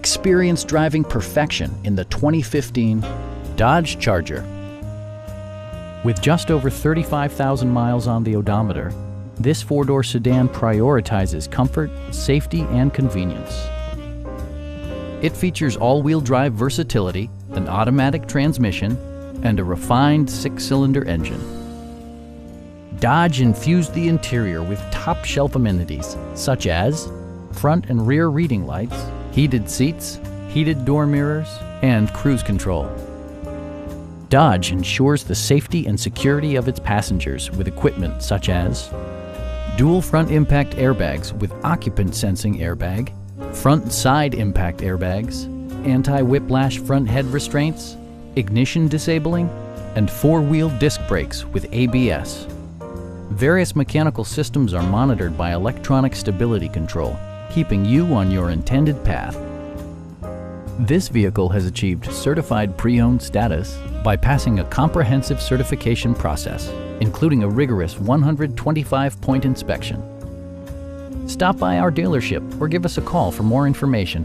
Experience driving perfection in the 2015 Dodge Charger. With just over 35,000 miles on the odometer, this four-door sedan prioritizes comfort, safety, and convenience. It features all-wheel drive versatility, an automatic transmission, and a refined six-cylinder engine. Dodge infused the interior with top-shelf amenities such as front and rear reading lights, heated seats, heated door mirrors, and cruise control. Dodge ensures the safety and security of its passengers with equipment such as dual front impact airbags with occupant sensing airbag, front and side impact airbags, anti-whiplash front head restraints, ignition disabling, and four-wheel disc brakes with ABS. Various mechanical systems are monitored by electronic stability control, keeping you on your intended path. This vehicle has achieved certified pre-owned status by passing a comprehensive certification process, including a rigorous 125-point inspection. Stop by our dealership or give us a call for more information.